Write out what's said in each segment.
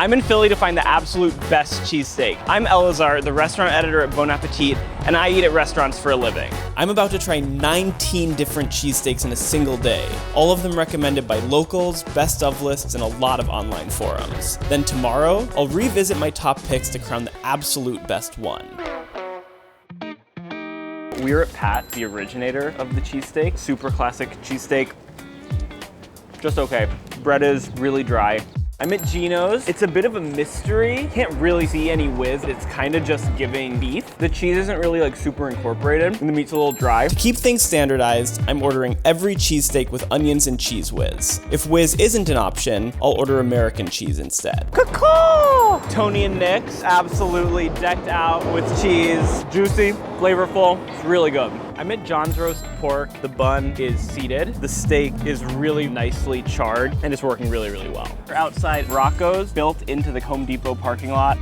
I'm in Philly to find the absolute best cheesesteak. I'm Elazar, the restaurant editor at Bon Appétit, and I eat at restaurants for a living. I'm about to try 19 different cheesesteaks in a single day, all of them recommended by locals, best of lists, and a lot of online forums. Then tomorrow, I'll revisit my top picks to crown the absolute best one. We're at Pat, the originator of the cheesesteak. Super classic cheesesteak. Just okay. Bread is really dry. I'm at Gino's. It's a bit of a mystery. Can't really see any whiz. It's kind of just giving beef. The cheese isn't really like super incorporated, and the meat's a little dry. To keep things standardized, I'm ordering every cheesesteak with onions and cheese whiz. If whiz isn't an option, I'll order American cheese instead. Caw-caw! Tony and Nick's, absolutely decked out with cheese. Juicy, flavorful, it's really good. I'm at John's Roast Pork. The bun is seeded. The steak is really nicely charred, and it's working really, really well. We're outside Rocco's, built into the Home Depot parking lot.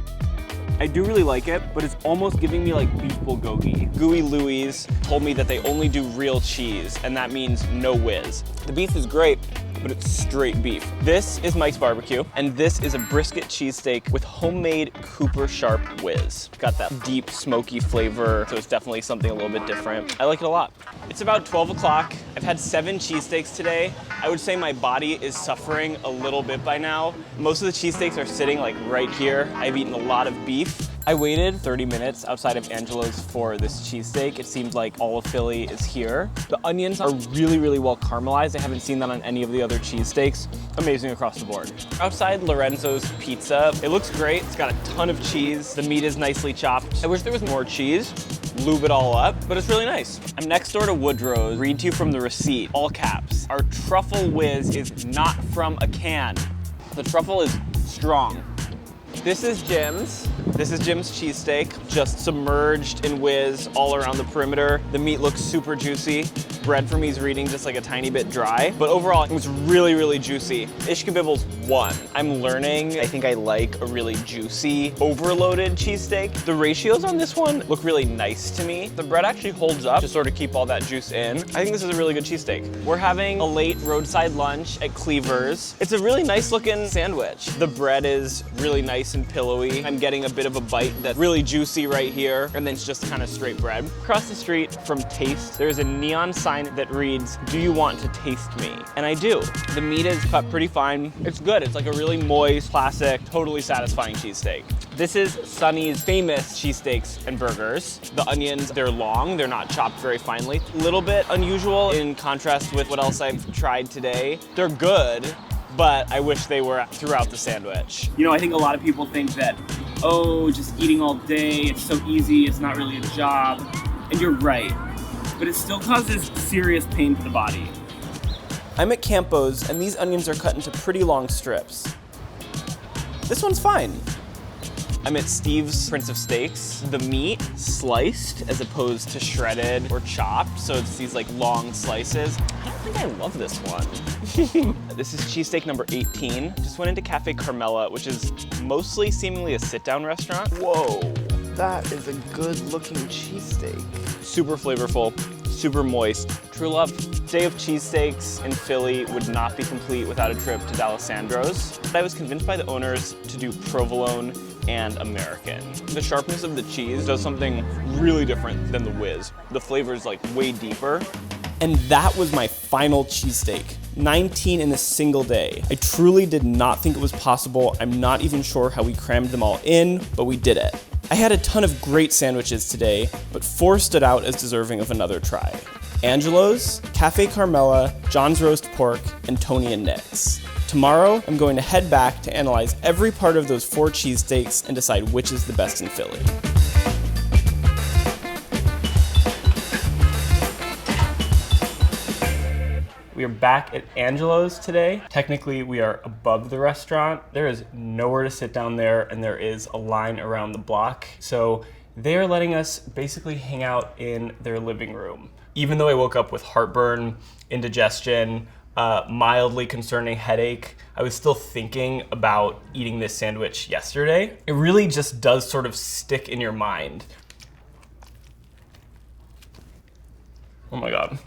I do really like it, but it's almost giving me like beef bulgogi. Gooey Louie's told me that they only do real cheese, and that means no whiz. The beef is great, but it's straight beef. This is Mike's Barbecue, and this is a brisket cheesesteak with homemade Cooper Sharp whiz. Got that deep, smoky flavor, so it's definitely something a little bit different. I like it a lot. It's about 12 o'clock. I've had 7 cheesesteaks today. I would say my body is suffering a little bit by now. Most of the cheesesteaks are sitting like right here. I've eaten a lot of beef. I waited 30 minutes outside of Angelo's for this cheesesteak. It seemed like all of Philly is here. The onions are really, really well caramelized. I haven't seen that on any of the other cheesesteaks. Amazing across the board. Outside Lorenzo's Pizza, it looks great. It's got a ton of cheese. The meat is nicely chopped. I wish there was more cheese. Lube it all up, but it's really nice. I'm next door to Woodrow's. Read to you from the receipt, all caps. Our truffle whiz is not from a can. The truffle is strong. This is Jim's. This is Jim's cheesesteak, just submerged in whiz all around the perimeter. The meat looks super juicy. Bread for me is reading just like a tiny bit dry, but overall it was really, really juicy. Ishkabibbles won. I'm learning. I think I like a really juicy, overloaded cheesesteak. The ratios on this one look really nice to me. The bread actually holds up to sort of keep all that juice in. I think this is a really good cheesesteak. We're having a late roadside lunch at Cleaver's. It's a really nice looking sandwich. The bread is really nice and pillowy. I'm getting a bit of a bite that's really juicy right here, and then it's just kind of straight bread. Across the street from Taste, there's a neon sign that reads, "Do you want to taste me?" And I do. The meat is cut pretty fine. It's good. It's like a really moist, classic, totally satisfying cheesesteak. This is Sonny's famous cheesesteaks and burgers. The onions, they're long. They're not chopped very finely. A little bit unusual in contrast with what else I've tried today. They're good, but I wish they were throughout the sandwich. You know, I think a lot of people think that, oh, just eating all day, it's so easy, it's not really a job. And you're right, but it still causes serious pain to the body. I'm at Campo's, and these onions are cut into pretty long strips. This one's fine. I'm at Steve's Prince of Steaks. The meat sliced as opposed to shredded or chopped, so it's these like long slices. I don't think I love this one. This is cheesesteak number 18. Just went into Café Carmela, which is mostly seemingly a sit-down restaurant. Whoa, that is a good-looking cheesesteak. Super flavorful, super moist. True love. Day of cheesesteaks in Philly would not be complete without a trip to D'Alessandro's. I was convinced by the owners to do provolone and American. The sharpness of the cheese does something really different than the whiz. The flavor is like way deeper. And that was my final cheesesteak. 19 in a single day. I truly did not think it was possible. I'm not even sure how we crammed them all in, but we did it. I had a ton of great sandwiches today, but 4 stood out as deserving of another try. Angelo's, Café Carmela, John's Roast Pork, and Tony and Nick's. Tomorrow, I'm going to head back to analyze every part of those 4 cheesesteaks and decide which is the best in Philly. We are back at Angelo's today. Technically, we are above the restaurant. There is nowhere to sit down there, and there is a line around the block. So they are letting us basically hang out in their living room. Even though I woke up with heartburn, indigestion, mildly concerning headache, I was still thinking about eating this sandwich yesterday. It really just does sort of stick in your mind. Oh my God.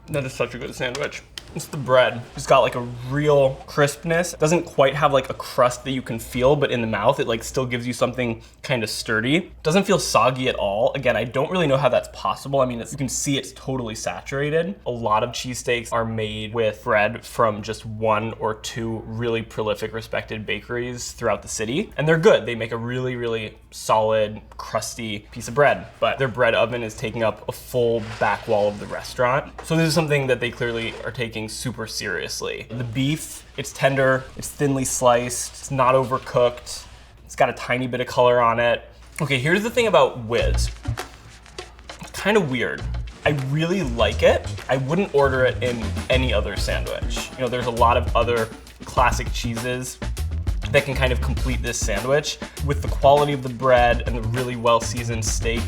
That is such a good sandwich. It's the bread. It's got like a real crispness. It doesn't quite have like a crust that you can feel, but in the mouth, it like still gives you something kind of sturdy. It doesn't feel soggy at all. Again, I don't really know how that's possible. I mean, you can see it's totally saturated. A lot of cheesesteaks are made with bread from just 1 or 2 really prolific, respected bakeries throughout the city. And they're good. They make a really, really solid, crusty piece of bread. But their bread oven is taking up a full back wall of the restaurant. So this is something that they clearly are taking super seriously. The beef, it's tender, it's thinly sliced, it's not overcooked, it's got a tiny bit of color on it. Okay, here's the thing about Whiz. It's kind of weird. I really like it. I wouldn't order it in any other sandwich. You know, there's a lot of other classic cheeses that can kind of complete this sandwich. With the quality of the bread and the really well-seasoned steak,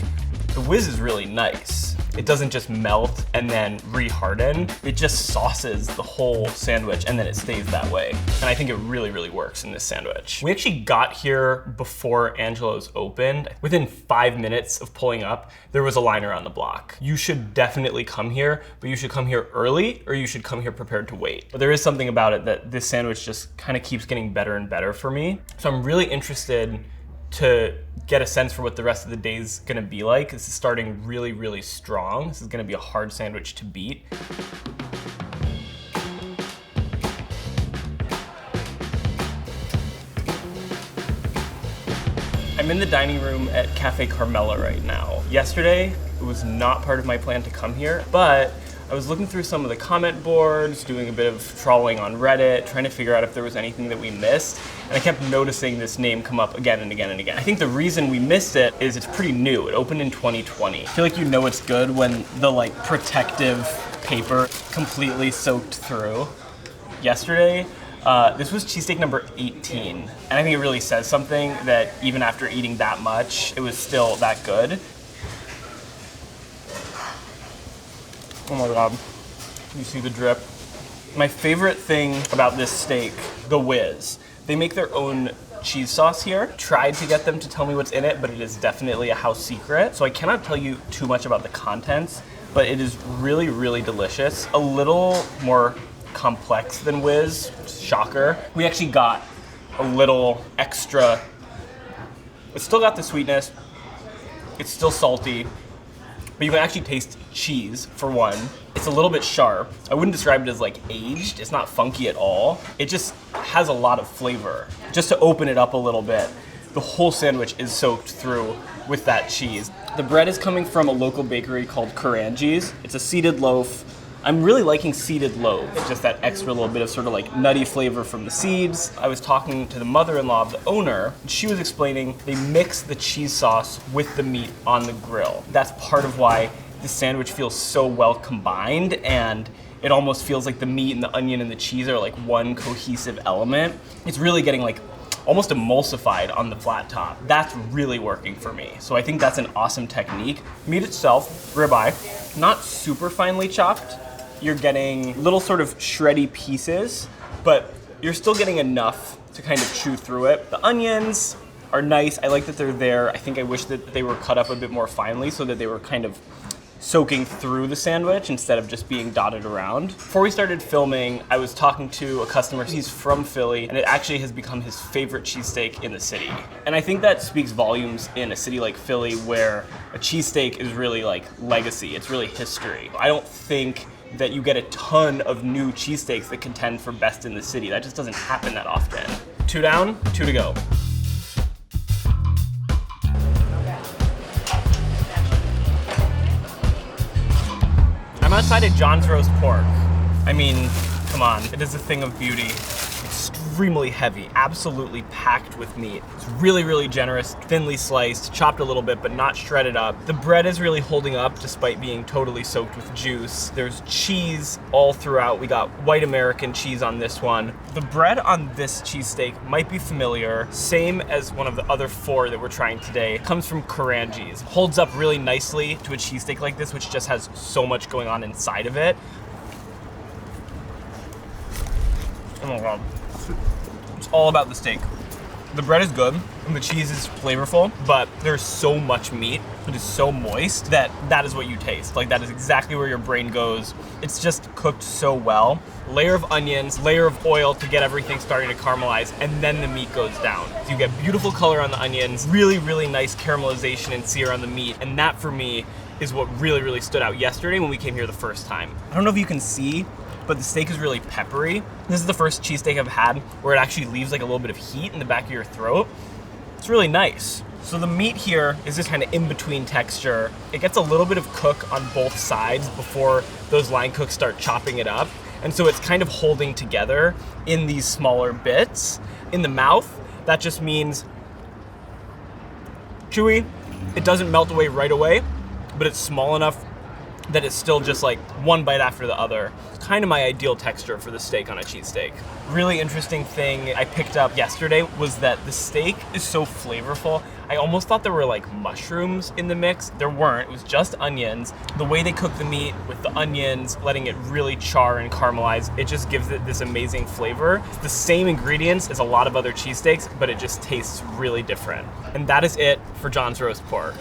the Whiz is really nice. It doesn't just melt and then re-harden. It just sauces the whole sandwich and then it stays that way. And I think it really, really works in this sandwich. We actually got here before Angelo's opened. Within 5 minutes of pulling up, there was a line around the block. You should definitely come here, but you should come here early or you should come here prepared to wait. But there is something about it that this sandwich just kind of keeps getting better and better for me. So I'm really interested to get a sense for what the rest of the day is gonna be like. This is starting really, really strong. This is gonna be a hard sandwich to beat. I'm in the dining room at Café Carmela right now. Yesterday, it was not part of my plan to come here, but I was looking through some of the comment boards, doing a bit of trawling on Reddit, trying to figure out if there was anything that we missed, and I kept noticing this name come up again and again and again. I think the reason we missed it is it's pretty new. It opened in 2020. I feel like you know it's good when the like protective paper completely soaked through. Yesterday, this was cheesesteak number 18, and I think it really says something that even after eating that much, it was still that good. Oh my God, you see the drip. My favorite thing about this steak, the Whiz, they make their own cheese sauce here. Tried to get them to tell me what's in it, but it is definitely a house secret. So I cannot tell you too much about the contents, but it is really, really delicious. A little more complex than Whiz, shocker. We actually got a little extra. It's still got the sweetness. It's still salty. But you can actually taste cheese, for one. It's a little bit sharp. I wouldn't describe it as like aged. It's not funky at all. It just has a lot of flavor. Just to open it up a little bit, the whole sandwich is soaked through with that cheese. The bread is coming from a local bakery called Karangie's. It's a seeded loaf. I'm really liking seeded loaf. It's just that extra little bit of sort of like nutty flavor from the seeds. I was talking to the mother-in-law of the owner, and she was explaining they mix the cheese sauce with the meat on the grill. That's part of why the sandwich feels so well combined, and it almost feels like the meat and the onion and the cheese are like one cohesive element. It's really getting like almost emulsified on the flat top. That's really working for me. So I think that's an awesome technique. Meat itself, ribeye, not super finely chopped. You're getting little sort of shreddy pieces, but you're still getting enough to kind of chew through it. The onions are nice. I like that they're there. I think I wish that they were cut up a bit more finely so that they were kind of soaking through the sandwich instead of just being dotted around. Before we started filming, I was talking to a customer. He's from Philly, and it actually has become his favorite cheesesteak in the city. And I think that speaks volumes in a city like Philly where a cheesesteak is really like legacy. It's really history. I don't think that you get a ton of new cheesesteaks that contend for best in the city. That just doesn't happen that often. 2 down, 2 to go. I'm outside of John's Roast Pork. I mean, come on, it is a thing of beauty. Extremely heavy, absolutely packed with meat. It's really, really generous, thinly sliced, chopped a little bit, but not shredded up. The bread is really holding up despite being totally soaked with juice. There's cheese all throughout. We got white American cheese on this one. The bread on this cheesesteak might be familiar, same as one of the other 4 that we're trying today. It comes from Karangie's. Holds up really nicely to a cheesesteak like this, which just has so much going on inside of it. Oh my God. It's all about the steak. The bread is good and the cheese is flavorful, but there's so much meat. It is so moist that is what you taste. Like that is exactly where your brain goes. It's just cooked so well. Layer of onions, layer of oil to get everything starting to caramelize, and then the meat goes down. So you get beautiful color on the onions, really, really nice caramelization and sear on the meat, and that for me is what really, really stood out yesterday when we came here the first time. I don't know if you can see, but the steak is really peppery. This is the first cheesesteak I've had where it actually leaves like a little bit of heat in the back of your throat. It's really nice. So the meat here is this kind of in-between texture. It gets a little bit of cook on both sides before those line cooks start chopping it up. And so it's kind of holding together in these smaller bits. In the mouth, that just means chewy. It doesn't melt away right away, but it's small enough that it's still just like one bite after the other. It's kind of my ideal texture for the steak on a cheesesteak. Really interesting thing I picked up yesterday was that the steak is so flavorful. I almost thought there were like mushrooms in the mix. There weren't, it was just onions. The way they cook the meat with the onions, letting it really char and caramelize, it just gives it this amazing flavor. It's the same ingredients as a lot of other cheesesteaks, but it just tastes really different. And that is it for John's roast pork.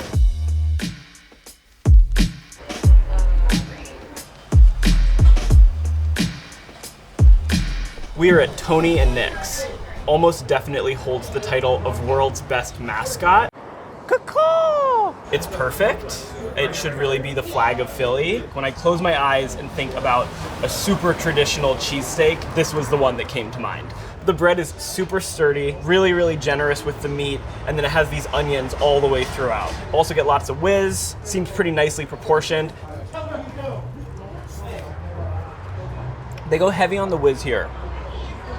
We are at Tony and Nick's. Almost definitely holds the title of world's best mascot. Caw-caw! It's perfect. It should really be the flag of Philly. When I close my eyes and think about a super traditional cheesesteak, this was the one that came to mind. The bread is super sturdy, really, really generous with the meat, and then it has these onions all the way throughout. Also get lots of whiz, seems pretty nicely proportioned. They go heavy on the whiz here.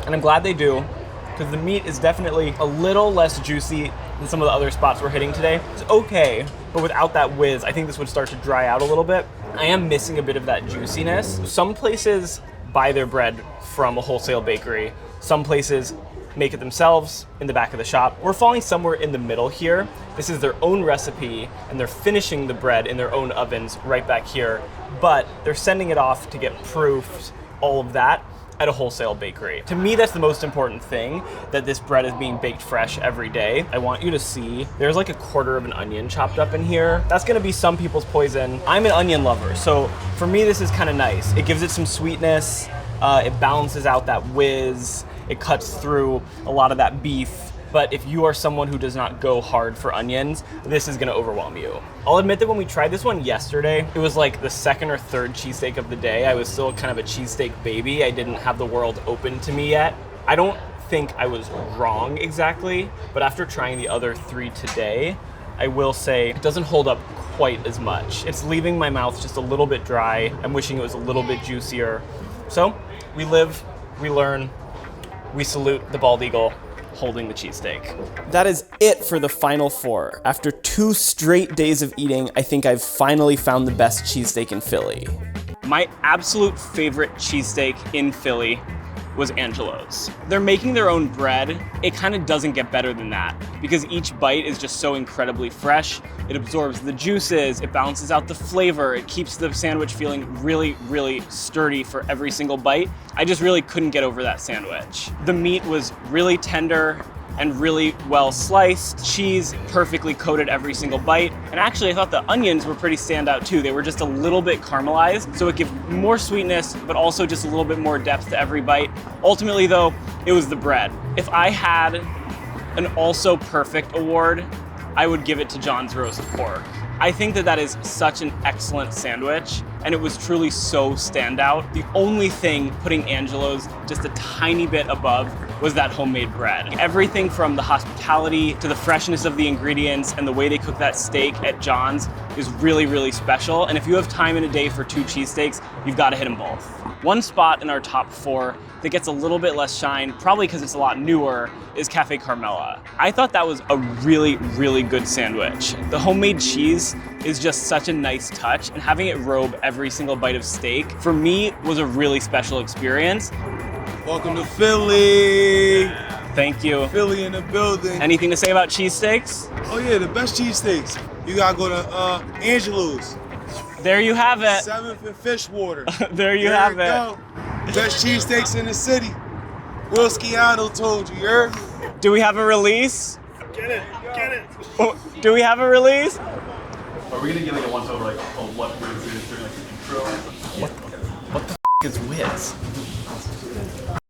And I'm glad they do, because the meat is definitely a little less juicy than some of the other spots we're hitting today. It's okay, but without that whiz, I think this would start to dry out a little bit. I am missing a bit of that juiciness. Some places buy their bread from a wholesale bakery. Some places make it themselves in the back of the shop. We're falling somewhere in the middle here. This is their own recipe, and they're finishing the bread in their own ovens right back here, but they're sending it off to get proofed, all of that, at a wholesale bakery. To me, that's the most important thing, that this bread is being baked fresh every day. I want you to see, there's like a quarter of an onion chopped up in here. That's gonna be some people's poison. I'm an onion lover, so for me, this is kind of nice. It gives it some sweetness, it balances out that whiz, it cuts through a lot of that beef. But if you are someone who does not go hard for onions, this is gonna overwhelm you. I'll admit that when we tried this one yesterday, it was like the second or third cheesesteak of the day. I was still kind of a cheesesteak baby. I didn't have the world open to me yet. I don't think I was wrong exactly, but after trying the other three today, I will say it doesn't hold up quite as much. It's leaving my mouth just a little bit dry. I'm wishing it was a little bit juicier. So we live, we learn, we salute the bald eagle holding the cheesesteak. That is it for the final four. After 2 straight days of eating, I think I've finally found the best cheesesteak in Philly. My absolute favorite cheesesteak in Philly was Angelo's. They're making their own bread. It kind of doesn't get better than that because each bite is just so incredibly fresh. It absorbs the juices, it balances out the flavor, it keeps the sandwich feeling really, really sturdy for every single bite. I just really couldn't get over that sandwich. The meat was really tender and really well sliced. Cheese perfectly coated every single bite. And actually I thought the onions were pretty standout too. They were just a little bit caramelized, so it gave more sweetness, but also just a little bit more depth to every bite. Ultimately though, it was the bread. If I had an also perfect award, I would give it to John's roast pork. I think that is such an excellent sandwich, and it was truly so standout. The only thing putting Angelo's just a tiny bit above was that homemade bread. Everything from the hospitality to the freshness of the ingredients and the way they cook that steak at John's is really, really special. And if you have time in a day for 2 cheesesteaks, you've got to hit them both. One spot in our top 4 that gets a little bit less shine, probably because it's a lot newer, is Café Carmela. I thought that was a really, really good sandwich. The homemade cheese is just such a nice touch, and having it robe every single bite of steak, for me, was a really special experience. Welcome to Philly. Thank you. Philly in the building. Anything to say about cheesesteaks? Oh yeah, the best cheesesteaks. You gotta go to Angelo's. There you have it. 7th and Fishwater. There you have it. Go. Best cheesesteaks in the city. Will Sciano told you, you heard? Do we have a release? Get it. Oh, do we have a release? Are we gonna get like a once over, like, what we're doing, like an intro? What the is Wiz?